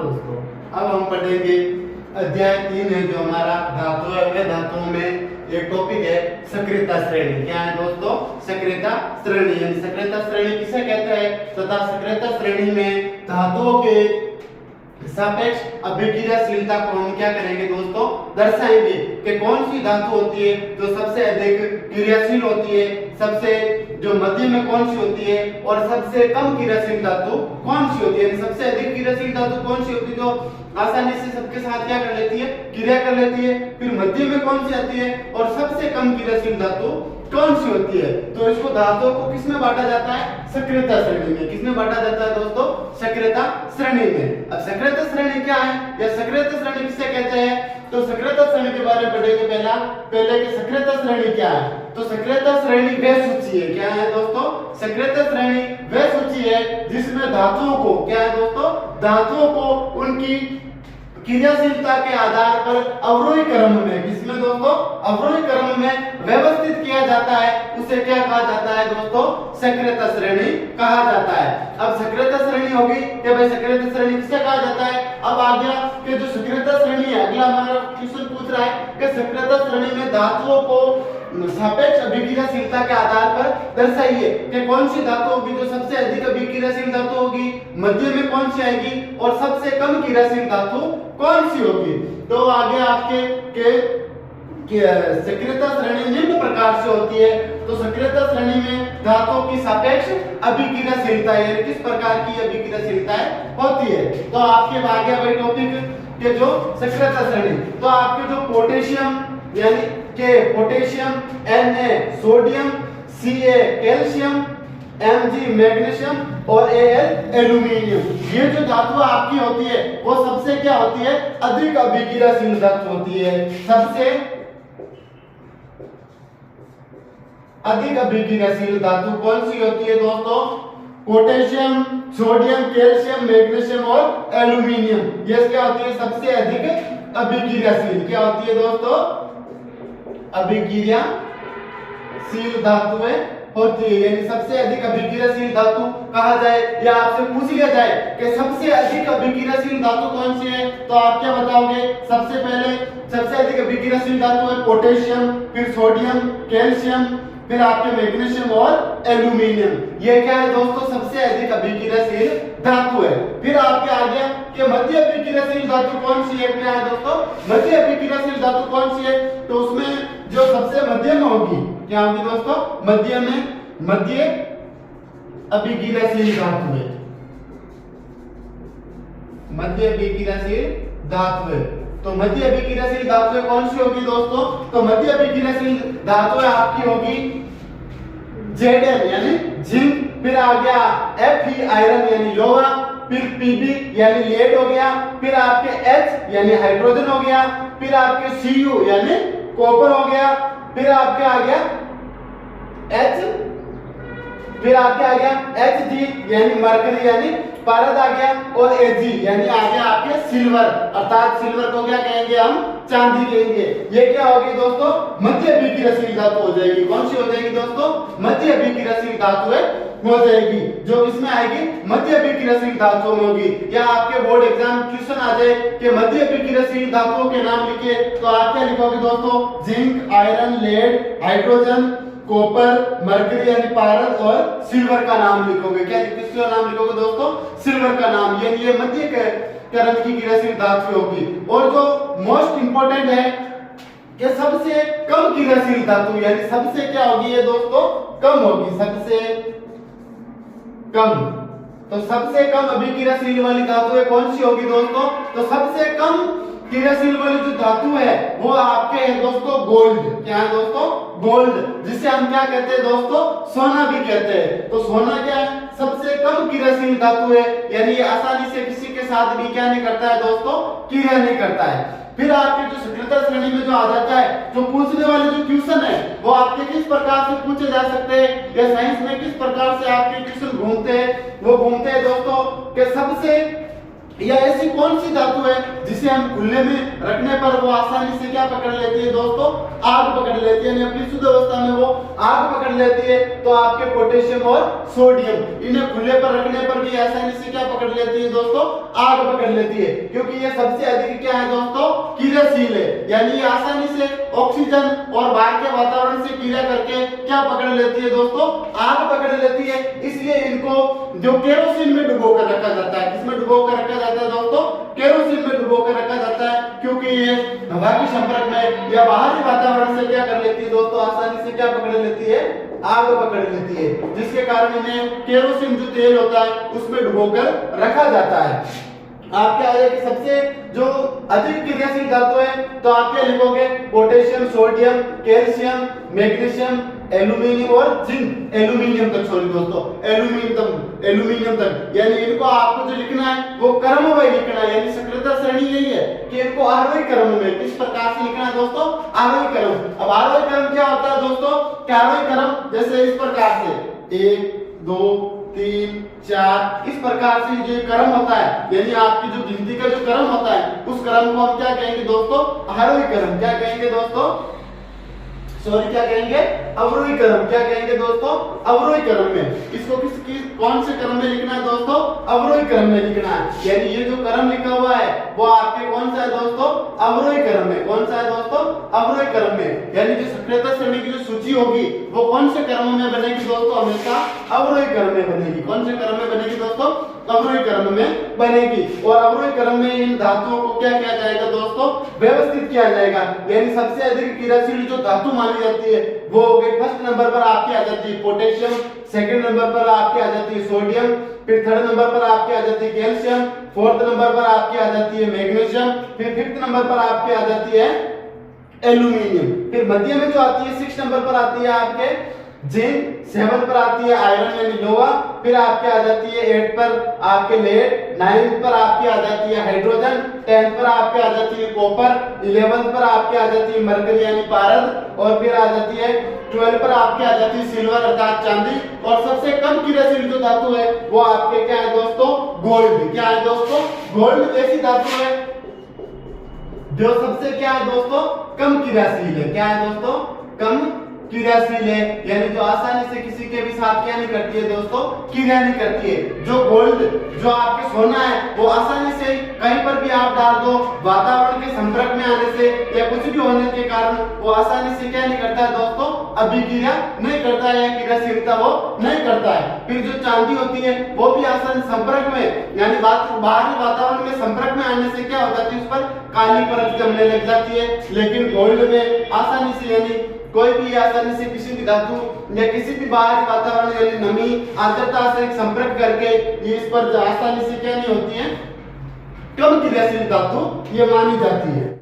दोस्तों अब हम पढ़ेंगे अध्याय 3 है जो हमारा धातु है। धातुओं में एक टॉपिक है सक्रियता श्रेणी। क्या है दोस्तों? सक्रियता श्रेणी। यानी सक्रियता श्रेणी किसे कहते हैं तथा सक्रियता श्रेणी में धातुओं के सापेक्ष अभिक्रियाशीलता को हम क्या करेंगे दोस्तों? दर्शाएंगे कि कौन सी धातु होती है जो सबसे अधिक क्रियाशील होती है, सबसे जो मध्य में कौन सी होती है और सबसे कम क्रियाशील धातु कौन सी होती है। यानी सबसे अधिक क्रियाशील धातु कौन सी होती है जो आसानी से सबके साथ क्या कर लेती है? क्रिया कर लेती है। फिर मध्य में कौन सी आती है और सबसे कम क्रियाशील धातु कौन सी होती है। तो इसको धातुओं को किसमें बांटा जाता है? सक्रियता श्रेणी में। किसमें बांटा जाता है दोस्तों? सक्रियता श्रेणी में। अब सक्रियता श्रेणी क्या है या सक्रियता श्रेणी किसे कहते हैं? तो सक्रियता श्रेणी के बारे में पढ़ेंगे पहले कि सक्रियता श्रेणी क्या है। तो सक्रियता श्रेणी वह सूची है। क्या है दोस्तों? सक्रियता श्रेणी वह सूची है जिसमें धातुओं को क्या है दोस्तों? धातुओं को उनकी क्रियाशीलता के आधार पर अवरोही क्रम में, किसमें दोस्तों? अवरोही क्रम में व्यवस्थित किया जाता है। उसे क्या कहा जाता है दोस्तों? सक्रियता श्रेणी कहा जाता है। अब सक्रियता श्रेणी होगी कि भाई सक्रियता श्रेणी किसे कहा जाता है। अब आ गया कि जो सक्रियता श्रेणी है, अगला हमारा क्वेश्चन पूछ रहा है कि सक्रियता श्रेणी में धातुओं को सापेक्ष अभिक्रियाशीलता के आधार पर दर्शाइए कि कौन सी धातु होगी जो सबसे अधिक अभिक्रियाशील धातु होगी, मध्य में कौन सी आएगी और सबसे कम क्रियाशील धातु कौन सी होगी। तो आगे आपके के सक्रियता श्रेणी निम्न प्रकार से होती है। तो सक्रियता श्रेणी में धातुओं की सापेक्ष अभिक्रियाशीलता यानी किस प्रकार की अभिक्रियाशीलताएं होती है। तो आपके आ गया भाई टॉपिक के जो सक्रियता श्रेणी। तो आपके जो पोटेशियम यानी के potassium, Na sodium, Ca calcium, Mg magnesium और Al एल्यूमिनियम, ये जो धातु आपकी होती है वो सबसे क्या होती है? अधिक अभिक्रियाशील धातु होती है। सबसे अधिक अभिक्रियाशील धातु कौन सी होती है दोस्तों? पोटेशियम, सोडियम, कैल्शियम, मैग्नीशियम और एल्यूमिनियम, ये क्या होती है? सबसे अधिक अभिक्रियाशील क्या होती है दोस्तों? अभिक्रियाशील धातुएं होती है। यानी सबसे अधिक अभिक्रियाशील धातु कहा जाए या आपसे पूछ लिया जाए कि सबसे अधिक अभिक्रियाशील धातु कौन सी है, तो आप क्या बताओगे? सबसे पहले सबसे अधिक अभिक्रियाशील धातु है पोटेशियम, फिर सोडियम, कैल्शियम, फिर आपके मैग्नीशियम और एल्यूमिनियम। ये क्या है दोस्तों? सबसे अधिक अभिक्रियाशील धातु है। फिर आपके आ गया कि मध्य अभिक्रियाशील धातु कौन सी है। क्या है दोस्तों? मध्य अभिक्रियाशील धातु कौन सी है? तो उसमें जो सबसे मध्य में होगी क्या होगी दोस्तों? मध्य अभिक्रियाशील धातु है। मध्य अभिक्रियाशील धातु है। तो मध्य अभिक्रियाशील धातु कौन सी होगी दोस्तों? तो मध्य अभिक्रियाशील धातु आपकी होगी Zn यानी जिंक, फिर आ गया Fe आयरन यानी लोहा, फिर Pb यानी लेड हो गया, फिर आपके H यानी हाइड्रोजन हो गया, फिर आपके Cu यानी कॉपर हो गया, फिर आपके आ गया Hg यानी मरकरी यानी पारद आ गया, और Ag यानी आ गया आपके सिल्वर, अर्थात सिल्वर को क्या कहेंगे हम? चांदी कहेंगे। ये क्या होगी दोस्तों? मध्य अभिक्रियाशील धातु हो जाएगी। कौन सी हो जाएगी दोस्तों? मध्य अभिक्रियाशील धातु हो जाएगी, जो इसमें आएगी मध्य अभिक्रियाशील धातुओं में होगी। या आपके बोर्ड एग्जाम क्वेश्चन आ जाए कि मध्य अभिक्रियाशील धातुओं के नाम लिखिए, तो आप क्या लिखोगे दोस्तों? Zinc, iron, lead, hydrogen, copper, mercury यानी पारद और सिल्वर का नाम लिखोगे। क्या किसका नाम लिखोगे दोस्तों? सिल्वर का नाम। ये मध्य क्रम की क्रियाशील धातु होगी। और जो मोस्ट इंपोर्टेंट है कि सबसे कम क्रियाशील धातु यानी सबसे क्या होगी ये दोस्तों? कम होगी, सबसे कम। तो सबसे कम अभिक्रियाशील वाली धातु कौन सी होगी दोस्तों? तो सबसे कम क्रियाशील वाली जो धातु है वो आपके है दोस्तों गोल्ड। क्या है दोस्तों? गोल्ड, जिसे हम क्या कहते हैं दोस्तों? सोना भी कहते हैं। तो सोना क्या है? सबसे कम क्रियाशील धातु है, यानी ये आसानी से किसी के साथ भी क्या नहीं करता है दोस्तों? क्रिया नहीं करता है। फिर आपके जो सक्रियता श्रेणी में जो आ जाता है, जो पूछने वाले जो क्वेश्चन है वो आपके किस प्रकार से पूछे जा सकते हैं या साइंस में किस प्रकार से आपके क्वेश्चन घूमते हैं, वो घूमते हैं दोस्तों कि सबसे या ऐसी कौन सी धातु है जिसे हम खुले में रखने पर वो आसानी से क्या पकड़ लेती है दोस्तों, आग पकड़ लेती है, अपनी शुद्ध अवस्था में वो आग पकड़ लेती है। तो आपके पोटेशियम और सोडियम इन्हें खुले पर रखने पर भी आसानी से क्या पकड़ लेती है दोस्तों, आग पकड़ लेती है, क्योंकि ये सबसे अधिक क्या है दोस्तों, क्रियाशील है। यानी ये आसानी से ऑक्सीजन और बाहर के वातावरण से क्रिया करके क्या पकड़ लेती है दोस्तों, आग पकड़ लेती है। इसलिए इनको जो केरोसिन में डुबो कर रखा जाता है, किसमें डुबो कर रखा जाता है दोस्तों, केरोसिन में डुबो कर रखा जाता है, क्योंकि ये हवा के संपर्क में या बाहरी वातावरण से क्या कर लेती है दोस्तों, आसानी से क्या पकड़ लेती है, आग पकड़ लेती है, जिसके कारण इन्हें केरोसिन जो तेल होता है उसमें डुबो कर रखा जाता है। आपके आगे की सबसे जो अधिक क्रियाशील धातु है तो आप क्या लिखोगे, potassium, sodium, calcium, magnesium, aluminium और जिंक, एल्यूमिनियम तक, सॉरी दोस्तों, एल्यूमिनियम तक। यानी इनको आपको जो लिखना है वो क्रमवार लिखना है, यानी सक्रियता श्रेणी यही है कि इनको आरोही क्रम में किस प्रकार से लिखना है दोस्तों, आरोही क्रम। अब आरोही क्रम क्या होता है दोस्तों, आरोही क्रम जैसे इस प्रकार से 1 2 3 4 इस प्रकार से जो क्रम होता है, यानी आपकी जो गिनती का जो क्रम होता है उस क्रम को हम क्या कहेंगे दोस्तों, आरोही क्रम। क्या कहेंगे दोस्तों, सॉरी क्या कहेंगे, अवरोही क्रम। क्या कहेंगे दोस्तों, अवरोही क्रम में। इसको किस कौन से क्रम में लिखना है दोस्तों, अवरोही क्रम में लिखना है। यानी ये जो क्रम लिखा हुआ है वो आपके कौन सा है दोस्तों, अवरोही क्रम में। कौन सा है दोस्तों, अवरोही क्रम में। यानी जो सक्रियता श्रेणी की जो सूची होगी वो कौन से क्रम में बनेगी दोस्तों, हमेशा अवरोही क्रम में बनेगी। कौन से क्रम में बनेगी दोस्तों, अवरोही क्रम में बनेगी। और अवरोही क्रम में इन धातुओं को क्या किया जाएगा दोस्तों, व्यवस्थित किया जाएगा। यानी सबसे अधिक क्रियाशील जो धातु मानी जाती है वो हो गई, फर्स्ट नंबर पर आपकी आ जाती है पोटेशियम, सेकंड नंबर पर आपकी आ जाती है सोडियम, फिर थर्ड नंबर पर आपकी आ जाती है कैल्शियम, फोर्थ नंबर पर आपकी आ जाती है मैग्नीशियम, फिर फिफ्थ नंबर पर आपकी आ जाती है एल्यूमिनियम, फिर मध्य में जो आती है सिक्स नंबर पर आती है आपके जिंक, 7 पर आती है आयरन यानी लोहा, फिर आपके आ जाती है 8 पर आपके लेड, 9 पर आपकी आ जाती है हाइड्रोजन, 10 पर आपके आ जाती है कॉपर, 11 पर आपके आ जाती है मरकरी यानी पारद, और फिर आ जाती है 12 पर आपके आ जाती है सिल्वर अर्थात चांदी। और सबसे कम क्रियाशील जो धातु है वो आपके क्या है दोस्तों, गोल्ड। क्या है दोस्तों, गोल्ड ऐसी धातु है जो सबसे क्या है दोस्तों, कम क्रियाशील है। क्या है दोस्तों, कम क्रियाशील है, यानी जो आसानी से किसी के भी साथ क्या नहीं करती है दोस्तों, क्रिया नहीं करती है। जो गोल्ड जो आपके सोना है वो आसानी से कहीं पर भी आप डाल दो, वातावरण के संपर्क में आने से या कुछ भी होने के कारण वो आसानी से क्या नहीं करता है दोस्तों, अभिक्रिया नहीं करता है, क्रियाशीलता वो नहीं करता है। फिर जो चांदी होती है वो भी आसानी संपर्क में यानी बाहरी वातावरण में संपर्क में आने से क्या हो जाती है, उस पर काली परत जमने लग जाती है। लेकिन गोल्ड में आसानी से यानी कोई भी आसानी से किसी भी धातु या किसी भी बाहरी वातावरण यानी नमी आर्द्रता से संपर्क करके ये इस पर आसानी से क्या नहीं होती है, कम क्रियाशील धातु ये मानी जाती है।